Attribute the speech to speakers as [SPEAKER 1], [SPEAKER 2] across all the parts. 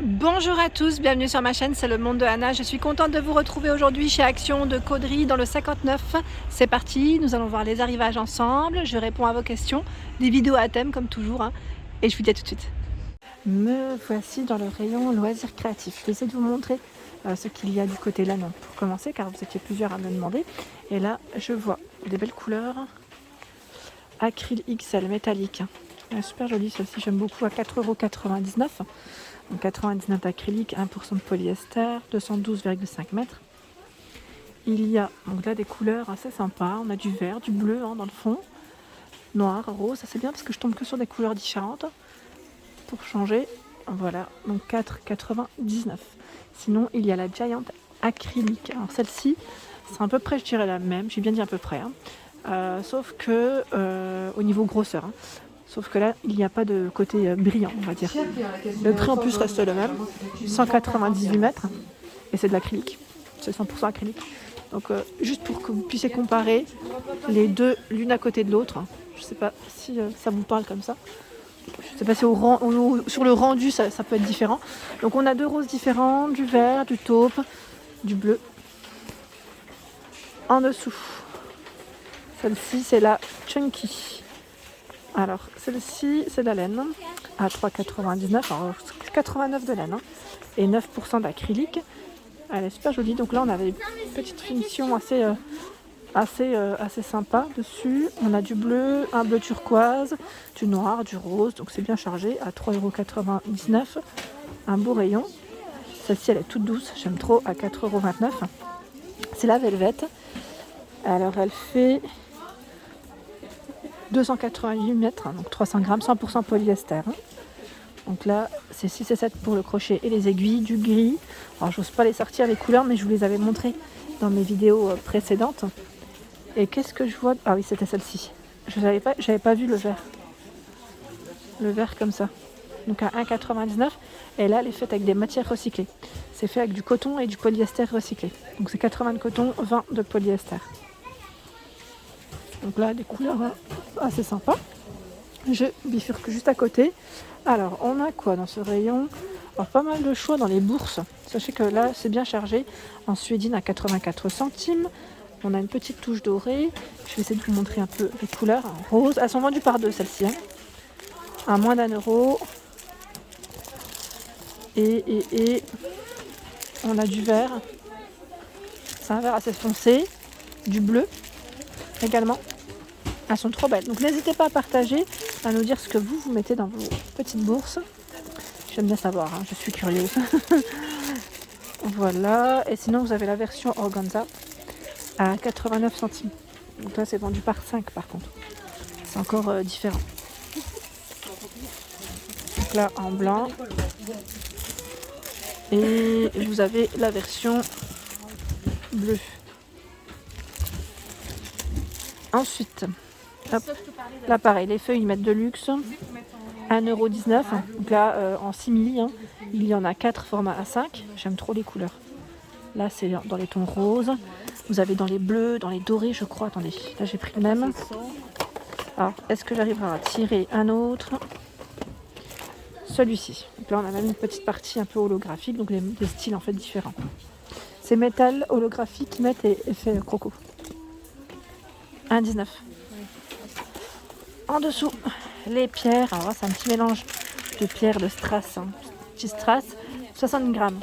[SPEAKER 1] Bonjour à tous, bienvenue sur ma chaîne, c'est le monde de Anna. Je suis contente de vous retrouver aujourd'hui chez Action de Caudry dans le 59. C'est parti, nous allons voir les arrivages ensemble. Je réponds à vos questions, des vidéos à thème comme toujours, hein. Et je vous dis à tout de suite. Me voici dans le rayon loisirs créatifs. Je vais essayer de vous montrer ce qu'il y a du côté laine pour commencer, car vous étiez plusieurs à me demander. Et là, je vois des belles couleurs. Acryl XL métallique. Super jolie celle-ci, j'aime beaucoup, à 4,99 €. Donc 99 d'acrylique, 1% de polyester, 212,5 mètres. Il y a donc là des couleurs assez sympas. On a du vert, du bleu dans le fond, noir, rose. Ça c'est bien parce que je tombe que sur des couleurs différentes pour changer. Voilà, donc 4,99 €. Sinon, il y a la Giant acrylique. Alors celle-ci, c'est à peu près, je dirais, la même. J'ai bien dit à peu près, hein. Sauf que au niveau grosseur. Hein. Sauf que là, il n'y a pas de côté brillant, on va dire. Le prix en plus reste le même, 198 mètres, et c'est de l'acrylique, c'est 100% acrylique. Donc juste pour que vous puissiez comparer les deux l'une à côté de l'autre, je ne sais pas si ça vous parle comme ça. Je ne sais pas si sur le rendu ça peut être différent. Donc on a deux roses différentes, du vert, du taupe, du bleu. En dessous, celle-ci c'est la Chunky. Alors, celle-ci, c'est de la laine, à 3,99 €, alors 89 de laine, hein, et 9% d'acrylique. Elle est super jolie. Donc là, on a des petites finitions assez sympa dessus. On a du bleu, un bleu turquoise, du noir, du rose. Donc c'est bien chargé, à 3,99 €. Un beau rayon. Celle-ci, elle est toute douce, j'aime trop, à 4,29 €. C'est la Velvet. Alors, elle fait 288 mètres, donc 300 grammes, 100% polyester. Donc là, c'est 6 et 7 pour le crochet et les aiguilles, du gris. Alors, j'ose pas les sortir les couleurs, mais je vous les avais montrées dans mes vidéos précédentes. Et qu'est-ce que je vois? Ah oui, c'était celle-ci. J'avais pas vu le vert. Le vert comme ça. Donc à 1,99 €. Et là, elle est faite avec des matières recyclées. C'est fait avec du coton et du polyester recyclé. Donc c'est 80 de coton, 20 de polyester. Donc là, des couleurs assez sympas. Je bifurque juste à côté. Alors, on a quoi dans ce rayon? Alors, pas mal de choix dans les bourses. Sachez que là, c'est bien chargé. En suédine à 84 centimes. On a une petite touche dorée. Je vais essayer de vous montrer un peu les couleurs. Rose. Elles sont vendues par deux, celles-ci. À moins d'1 €. Et on a du vert. C'est un vert assez foncé. Du bleu également. Elles sont trop belles. Donc n'hésitez pas à partager, à nous dire ce que vous mettez dans vos petites bourses. J'aime bien savoir, je suis curieuse. Voilà. Et sinon, vous avez la version organza à 89 centimes. Donc là, c'est vendu par 5 par contre. C'est encore différent. Donc là, en blanc. Et vous avez la version bleue. Ensuite, hop, là pareil, les feuilles ils mettent de luxe, 1,19 €. Donc là en simili, il y en a 4 formats A5. J'aime trop les couleurs. Là c'est dans les tons roses. Vous avez dans les bleus, dans les dorés je crois. Attendez, là j'ai pris le même. Alors est-ce que j'arriverai à tirer un autre? Celui-ci. Donc là on a même une petite partie un peu holographique, donc des styles en fait différents. C'est métal holographique qui mettent effet croco. 1,19 €. En dessous, les pierres. Alors là, c'est un petit mélange de pierres de strass. Petit strass, 60 grammes,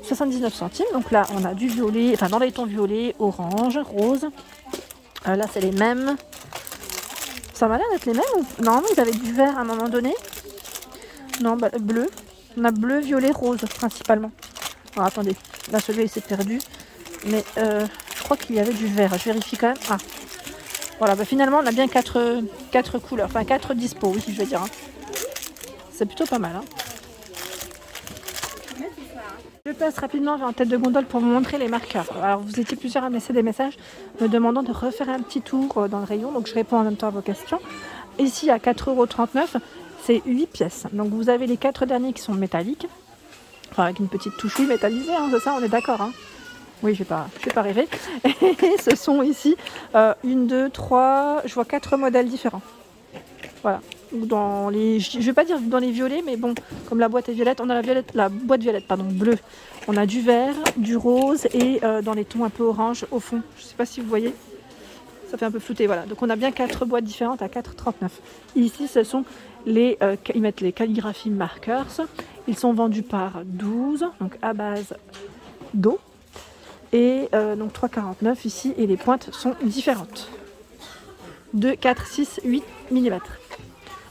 [SPEAKER 1] 79 centimes. Donc là, on a du violet, enfin dans les tons violet, orange, rose. Là, c'est les mêmes. Ça m'a l'air d'être les mêmes. Normalement, ils avaient du vert à un moment donné. Non, bleu. On a bleu, violet, rose principalement. Alors attendez, là, celui-là, il s'est perdu. Mais je crois qu'il y avait du vert. Je vérifie quand même. Ah. Voilà, finalement on a bien 4 couleurs, enfin 4 dispo, oui je vais dire. C'est plutôt pas mal. Je passe rapidement en tête de gondole pour vous montrer les marqueurs. Alors vous étiez plusieurs à me laisser des messages me demandant de refaire un petit tour dans le rayon, donc je réponds en même temps à vos questions. Ici à 4,39 €, c'est 8 pièces. Donc vous avez les 4 derniers qui sont métalliques, enfin avec une petite touche métallisée, c'est ça, on est d'accord. Oui, je vais pas rêver. Et ce sont ici 1, 2, 3, je vois 4 modèles différents. Voilà. ou dans les, je vais pas dire dans les violets, mais bon, comme la boîte est violette, on a la boîte violette, pardon, bleue. On a du vert, du rose et dans les tons un peu orange au fond. Je sais pas si vous voyez, ça fait un peu flouté, voilà. Donc on a bien 4 boîtes différentes à 4,39. Ici, ce sont ils mettent les calligraphies markers. Ils sont vendus par 12, donc à base d'eau. Et donc 3,49 ici, et les pointes sont différentes. 2, 4, 6, 8 mm.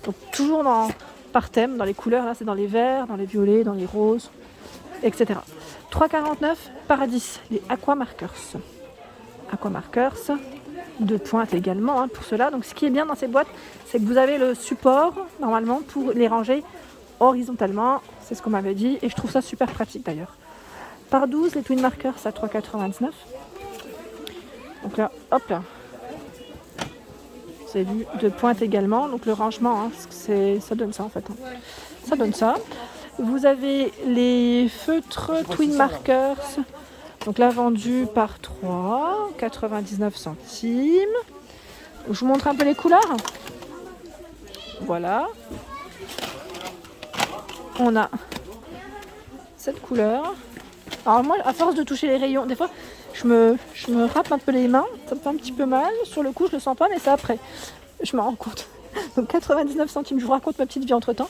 [SPEAKER 1] Donc toujours par thème, dans les couleurs, là c'est dans les verts, dans les violets, dans les roses, etc. 3,49 par 10, les Aqua Markers. Aqua Markers, 2 pointes également pour cela. Donc ce qui est bien dans ces boîtes, c'est que vous avez le support normalement pour les ranger horizontalement. C'est ce qu'on m'avait dit et je trouve ça super pratique d'ailleurs. Par 12, les Twin Markers à 3,99. Donc là, hop là. C'est vu, 2 pointes également. Donc le rangement, ça donne ça en fait. Ça donne ça. Vous avez les feutres Twin Markers. Donc là, vendu par 3, 99 centimes. Je vous montre un peu les couleurs. Voilà. On a cette couleur. Alors moi, à force de toucher les rayons, des fois, je me râpe un peu les mains. Ça me fait un petit peu mal. Sur le coup, je le sens pas, mais c'est après. Je m'en rends compte. Donc 99 centimes, je vous raconte ma petite vie entre temps.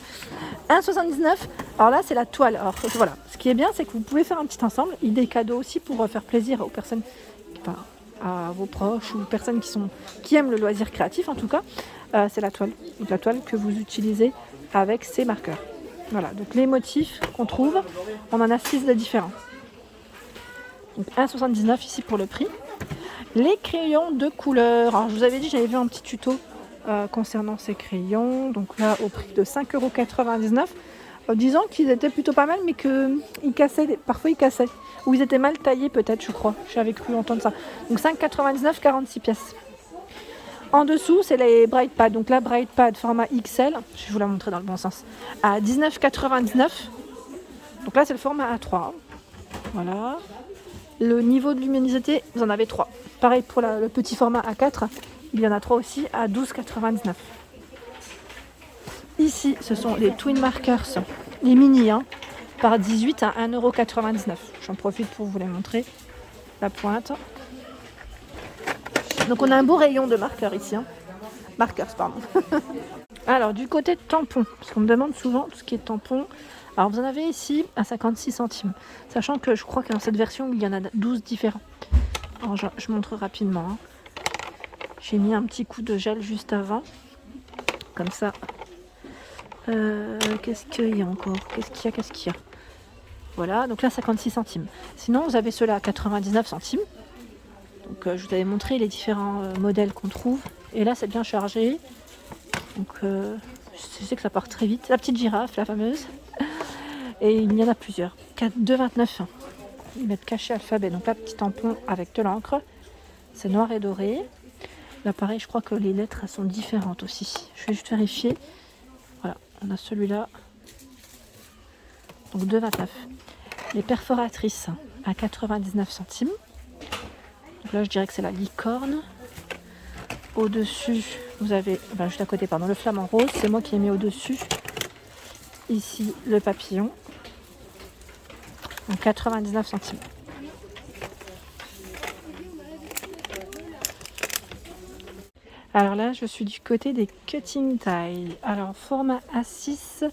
[SPEAKER 1] 1,79. Alors là, c'est la toile. Alors voilà. Ce qui est bien, c'est que vous pouvez faire un petit ensemble. Idée cadeau aussi pour faire plaisir aux personnes, enfin, à vos proches ou personnes qui aiment le loisir créatif en tout cas. C'est la toile. Donc la toile que vous utilisez avec ces marqueurs. Voilà. Donc les motifs qu'on trouve, on en a 6 de différents. Donc 1,79 ici pour le prix. Les crayons de couleur. Alors je vous avais dit, j'avais vu un petit tuto concernant ces crayons. Donc là, au prix de 5,99 €. Disant qu'ils étaient plutôt pas mal, mais qu'ils cassaient. Parfois ils cassaient. Ou ils étaient mal taillés peut-être, je crois. J'avais cru entendre ça. Donc 5,99 €, 46 pièces. En dessous, c'est les Bright Pad. Donc la Bright Pad format XL. Je vais vous la montrer dans le bon sens. À 19,99 €. Donc là, c'est le format A3. Voilà. Le niveau de luminosité, vous en avez 3. Pareil pour le petit format A4, il y en a 3 aussi à 12,99 €. Ici, ce sont les Twin Markers, les mini, par 18 à 1,99 €. J'en profite pour vous les montrer. La pointe. Donc on a un beau rayon de marqueurs ici. Markers, pardon. Alors du côté de tampons, parce qu'on me demande souvent tout ce qui est tampons. Alors vous en avez ici à 56 centimes. Sachant que je crois que dans cette version, il y en a 12 différents. Alors je montre rapidement. J'ai mis un petit coup de gel juste avant. Comme ça. Qu'est-ce qu'il y a encore? Qu'est-ce qu'il y a? Voilà, donc là 56 centimes. Sinon vous avez ceux-là à 99 centimes. Donc je vous avais montré les différents modèles qu'on trouve. Et là c'est bien chargé. Donc je sais que ça part très vite. La petite girafe, la fameuse. Et il y en a plusieurs. 2,29 €. Ils mettent cachet alphabet. Donc là, petit tampon avec de l'encre. C'est noir et doré. Là, pareil, je crois que les lettres sont différentes aussi. Je vais juste vérifier. Voilà, on a celui-là. Donc 2,29 €. Les perforatrices à 99 centimes. Donc là, je dirais que c'est la licorne. Au-dessus, vous avez, juste à côté, pardon, le flamant rose. C'est moi qui ai mis au-dessus. Ici, le papillon. Donc 99 centimes. Alors là, je suis du côté des cutting die. Alors, format A6,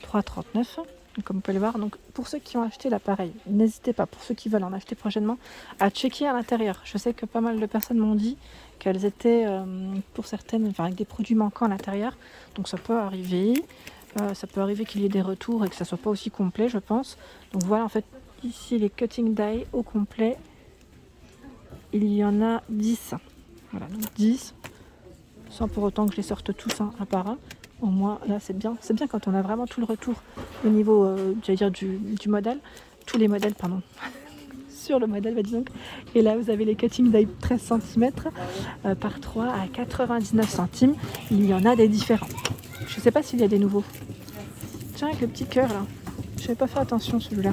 [SPEAKER 1] 3,39 €. Comme vous pouvez le voir, donc pour ceux qui ont acheté l'appareil, n'hésitez pas, pour ceux qui veulent en acheter prochainement, à checker à l'intérieur. Je sais que pas mal de personnes m'ont dit qu'elles étaient, pour certaines, avec des produits manquants à l'intérieur. Donc ça peut arriver. Ça peut arriver qu'il y ait des retours et que ça soit pas aussi complet, je pense. Donc voilà, en fait, ici les cutting die au complet, il y en a 10. Voilà, donc 10, sans pour autant que je les sorte tous un par un. Au moins, là, c'est bien. C'est bien quand on a vraiment tout le retour au niveau, j'allais dire, du modèle. Tous les modèles, pardon. Sur le modèle, disons. Et là, vous avez les cutting die 13 cm par 3 à 99 centimes. Il y en a des différents. Je sais pas s'il y a des nouveaux. Tiens, avec le petit cœur là. Je n'avais pas fait attention celui-là.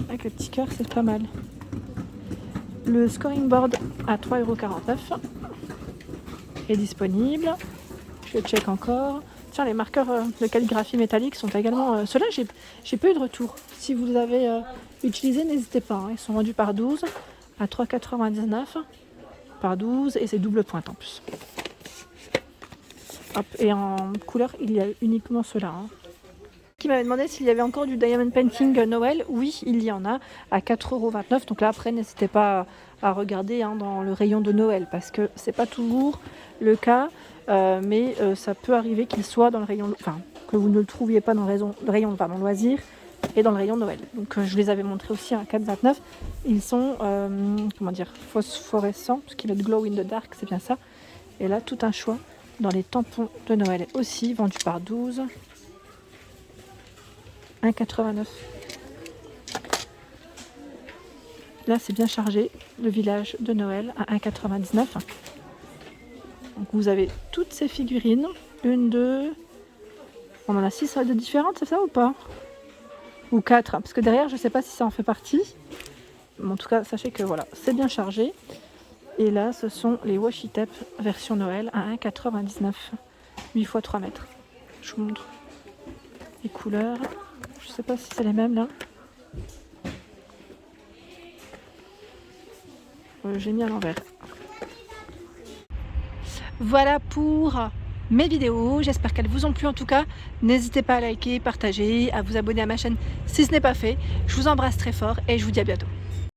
[SPEAKER 1] Avec le petit cœur, c'est pas mal. Le scoring board à 3,49 € est disponible. Je je check encore. Tiens, les marqueurs de calligraphie métallique sont également... Ceux-là, j'ai pas eu de retour. Si vous les avez utilisés, n'hésitez pas. Hein. Ils sont vendus par 12 à 3,99 par 12 et c'est double pointe en plus. Hop, et en couleur, il y a uniquement ceux-là. Hein. Qui m'avait demandé s'il y avait encore du Diamond Painting Noël. Oui, il y en a à 4,29 €. Donc là, après, n'hésitez pas à regarder hein, dans le rayon de Noël parce que c'est pas toujours le cas. Mais ça peut arriver qu'il soit dans le rayon, enfin que vous ne le trouviez pas dans le rayon pardon, loisirs et dans le rayon Noël. Donc je les avais montrés aussi à 4,29 €. Ils sont comment dire, phosphorescents parce qu'il a de glow in the dark, c'est bien ça. Et là tout un choix dans les tampons de Noël aussi vendus par 12, 1,89 €. Là c'est bien chargé, le village de Noël à 1,99 €. Donc vous avez toutes ces figurines, une, deux, on en a 6 de différentes, c'est ça ou pas? Ou 4, parce que derrière je sais pas si ça en fait partie. Mais en tout cas sachez que voilà, c'est bien chargé. Et là ce sont les washi tape version Noël à 1,99 €, 8 x 3 mètres. Je vous montre les couleurs, je sais pas si c'est les mêmes là. J'ai mis à l'envers. Voilà pour mes vidéos, j'espère qu'elles vous ont plu en tout cas. N'hésitez pas à liker, partager, à vous abonner à ma chaîne si ce n'est pas fait. Je vous embrasse très fort et je vous dis à bientôt.